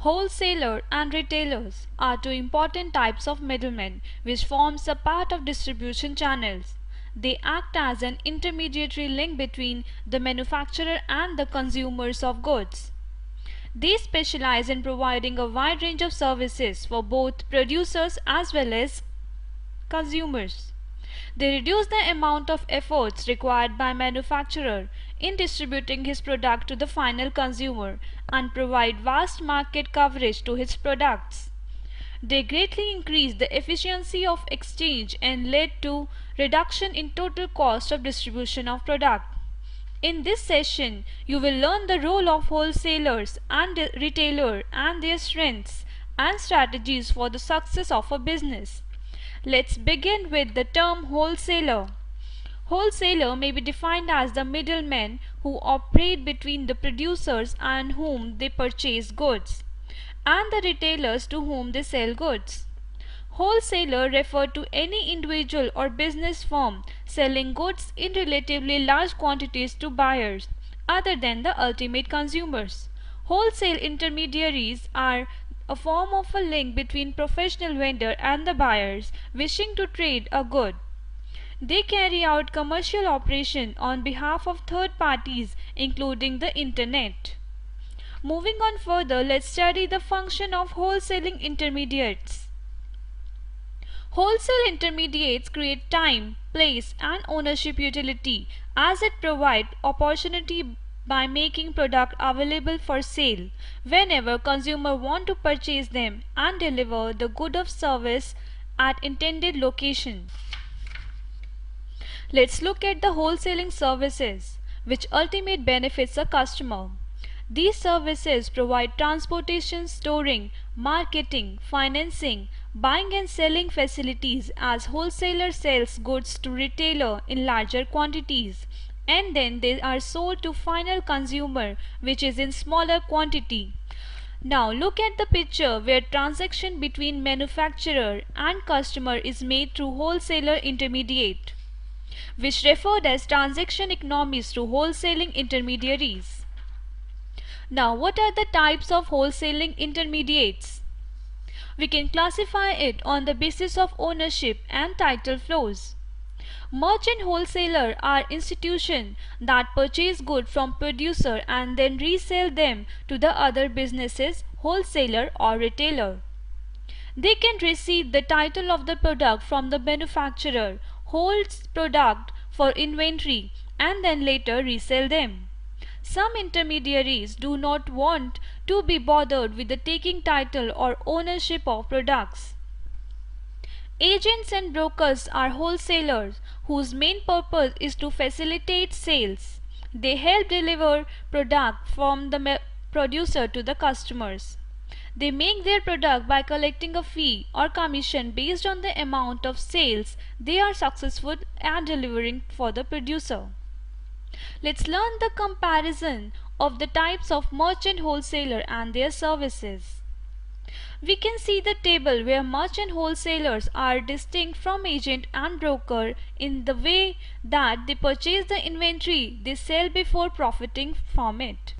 Wholesaler and retailers are two important types of middlemen which forms a part of distribution channels. They act as an intermediary link between the manufacturer and the consumers of goods. They specialize in providing a wide range of services for both producers as well as consumers. They reduce the amount of efforts required by manufacturer in distributing his product to the final consumer and provide vast market coverage to his products. They greatly increase the efficiency of exchange and led to reduction in total cost of distribution of product. In this session, you will learn the role of wholesalers and retailer and their strengths and strategies for the success of a business. Let's begin with the term wholesaler. Wholesaler may be defined as the middlemen who operate between the producers and whom they purchase goods, and the retailers to whom they sell goods. Wholesaler refer to any individual or business firm selling goods in relatively large quantities to buyers other than the ultimate consumers. Wholesale intermediaries are a form of a link between professional vendor and the buyers wishing to trade a good. They carry out commercial operation on behalf of third parties including the internet. Moving on further, let's study the function of wholesaling intermediates. Wholesale intermediates create time, place and ownership utility as it provides opportunity by making product available for sale whenever consumer want to purchase them and deliver the good of service at intended location. Let's look at the wholesaling services which ultimate benefits a customer. These services provide transportation, storing, marketing, financing, buying and selling facilities as wholesaler sells goods to retailer in larger quantities and then they are sold to final consumer which is in smaller quantity. Now look at the picture where transaction between manufacturer and customer is made through wholesaler intermediate, which referred as transaction economies through wholesaling intermediaries. Now what are the types of wholesaling intermediates? We can classify it on the basis of ownership and title flows. Merchant wholesaler are institutions that purchase goods from producer and then resell them to the other businesses, wholesaler or retailer. They can receive the title of the product from the manufacturer, holds product for inventory and then later resell them. Some intermediaries do not want to be bothered with the taking title or ownership of products. Agents and brokers are wholesalers whose main purpose is to facilitate sales. They help deliver product from the producer to the customers. They make their product by collecting a fee or commission based on the amount of sales they are successful at delivering for the producer. Let's learn the comparison of the types of merchant wholesaler and their services. We can see the table where merchant wholesalers are distinct from agent and broker in the way that they purchase the inventory they sell before profiting from it.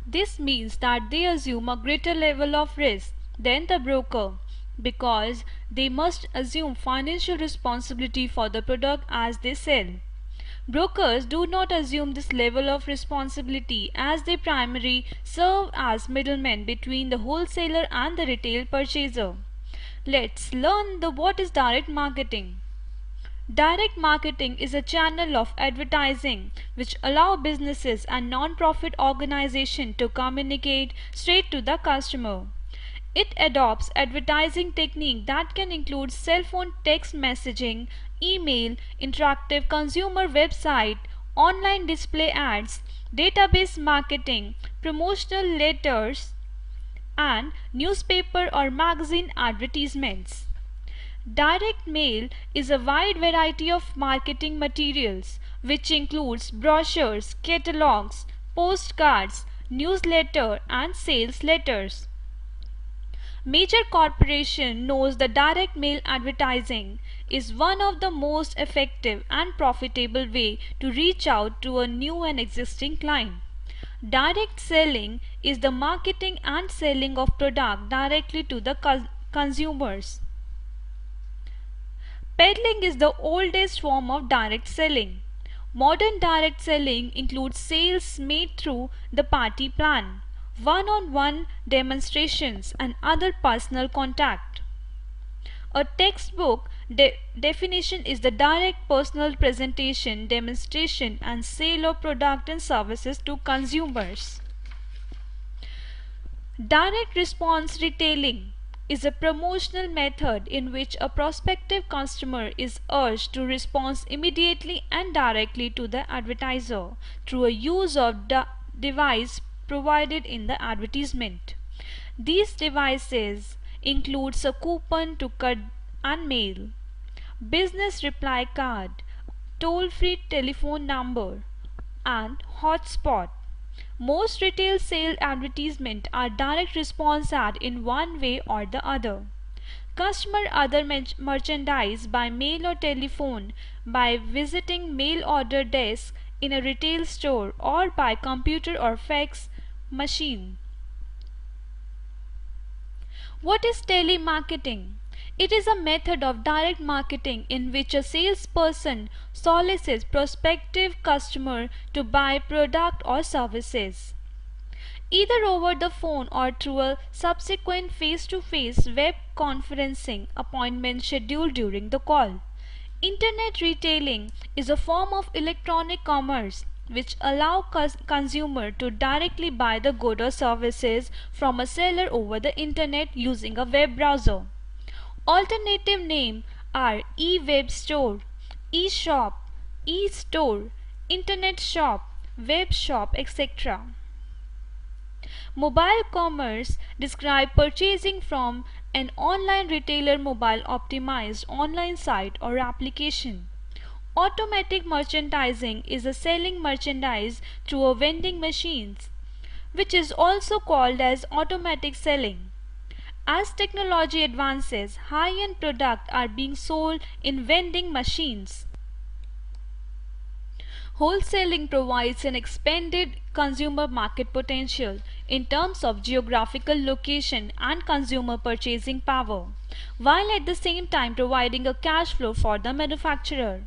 This means that they assume a greater level of risk than the broker because they must assume financial responsibility for the product as they sell. Brokers do not assume this level of responsibility as they primarily serve as middlemen between the wholesaler and the retail purchaser. Let's learn what is direct marketing. Direct marketing is a channel of advertising which allow businesses and non-profit organizations to communicate straight to the customer. It adopts advertising technique that can include cell phone text messaging, email, interactive consumer website, online display ads, database marketing, promotional letters, and newspaper or magazine advertisements. Direct mail is a wide variety of marketing materials which includes brochures, catalogs, postcards, newsletter and sales letters. Major corporation knows that direct mail advertising is one of the most effective and profitable way to reach out to a new and existing client. Direct selling is the marketing and selling of product directly to the consumers. Peddling is the oldest form of direct selling. Modern direct selling includes sales made through the party plan, one-on-one demonstrations, and other personal contact. A textbook definition is the direct personal presentation, demonstration, and sale of product and services to consumers. Direct response retailing is a promotional method in which a prospective customer is urged to respond immediately and directly to the advertiser through a use of device provided in the advertisement. These devices includes a coupon to cut and mail, business reply card, toll-free telephone number, and hotspot. Most retail sale advertisements are direct response ad in one way or the other. Customer other merchandise by mail or telephone, by visiting mail order desk in a retail store, or by computer or fax machine. What is telemarketing? It is a method of direct marketing in which a salesperson solicits prospective customer to buy product or services, either over the phone or through a subsequent face-to-face web conferencing appointment scheduled during the call. Internet retailing is a form of electronic commerce which allow consumer to directly buy the good or services from a seller over the internet using a web browser. Alternative names are e-web store, e-shop, e-store, internet shop, web shop, etc. Mobile commerce describes purchasing from an online retailer mobile optimized online site or application. Automatic merchandising is a selling merchandise through a vending machines, which is also called as automatic selling. As technology advances, high-end products are being sold in vending machines. Wholesaling provides an expanded consumer market potential in terms of geographical location and consumer purchasing power, while at the same time providing a cash flow for the manufacturer.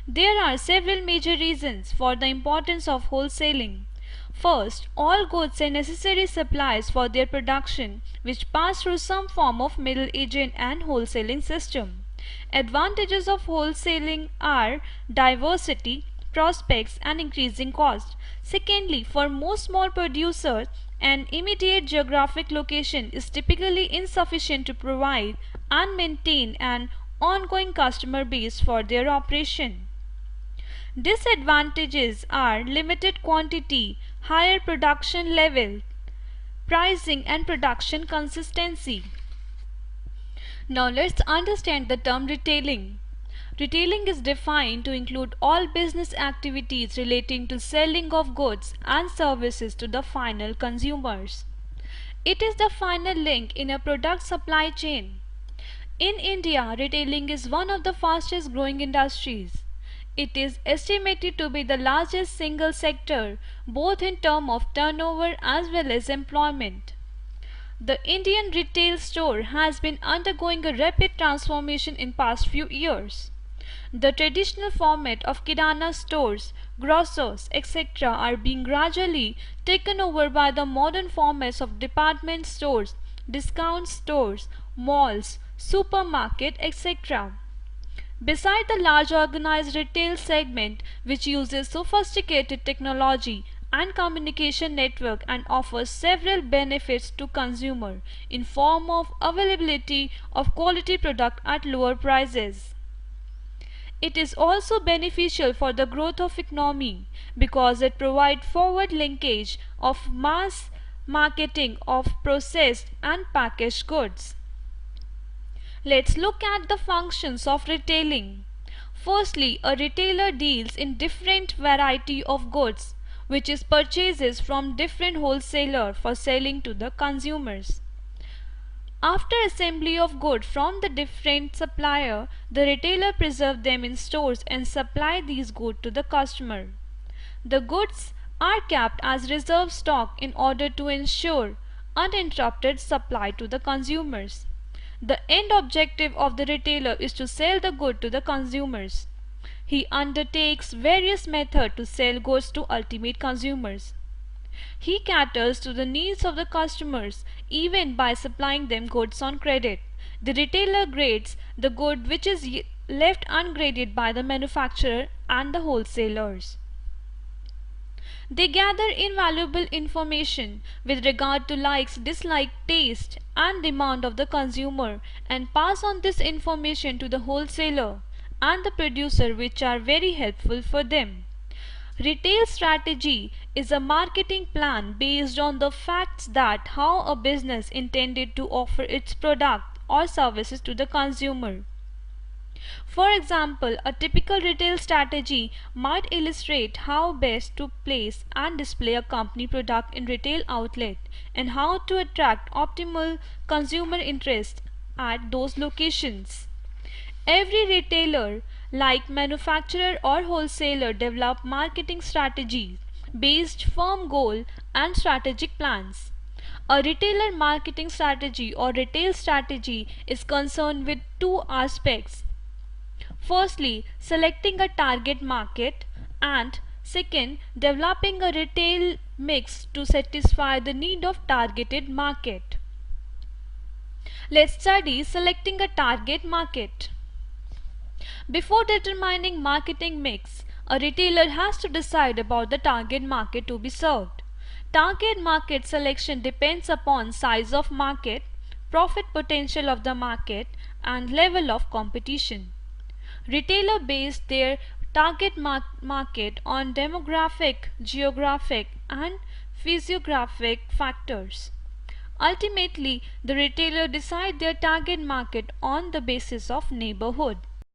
There are several major reasons for the importance of wholesaling. First, all goods and necessary supplies for their production which pass through some form of middle agent and wholesaling system. Advantages of wholesaling are diversity, prospects, and increasing cost. Secondly, for most small producers, an immediate geographic location is typically insufficient to provide and maintain an ongoing customer base for their operation. Disadvantages are limited quantity, higher production level, pricing, and production consistency. Now let's understand the term retailing. Retailing is defined to include all business activities relating to selling of goods and services to the final consumers. It is the final link in a product supply chain. In India, retailing is one of the fastest growing industries. It is estimated to be the largest single sector, both in terms of turnover as well as employment. The Indian retail store has been undergoing a rapid transformation in past few years. The traditional format of kirana stores, grocers, etc. are being gradually taken over by the modern formats of department stores, discount stores, malls, supermarket, etc. Beside the large organized retail segment which uses sophisticated technology and communication network and offers several benefits to consumer in form of availability of quality product at lower prices. It is also beneficial for the growth of economy because it provides forward linkage of mass marketing of processed and packaged goods. Let's look at the functions of retailing. Firstly, a retailer deals in different variety of goods which is purchases from different wholesaler for selling to the consumers. After assembly of goods from the different supplier, the retailer preserve them in stores and supply these goods to the customer. The goods are kept as reserve stock in order to ensure uninterrupted supply to the consumers. The end objective of the retailer is to sell the good to the consumers. He undertakes various methods to sell goods to ultimate consumers. He caters to the needs of the customers even by supplying them goods on credit. The retailer grades the good which is left ungraded by the manufacturer and the wholesalers. They gather invaluable information with regard to likes, dislikes, taste, and demand of the consumer and pass on this information to the wholesaler and the producer, which are very helpful for them. Retail strategy is a marketing plan based on the facts that how a business intended to offer its product or services to the consumer. For example, a typical retail strategy might illustrate how best to place and display a company product in retail outlet and how to attract optimal consumer interest at those locations. Every retailer, like manufacturer or wholesaler, develop marketing strategies based firm goal and strategic plans. A retailer marketing strategy or retail strategy is concerned with two aspects. Firstly, selecting a target market, and second, developing a retail mix to satisfy the need of targeted market. Let's study selecting a target market. Before determining marketing mix, a retailer has to decide about the target market to be served. Target market selection depends upon size of market, profit potential of the market, and level of competition. Retailer base their target market on demographic, geographic, and physiographic factors. Ultimately, the retailer decide their target market on the basis of neighborhood.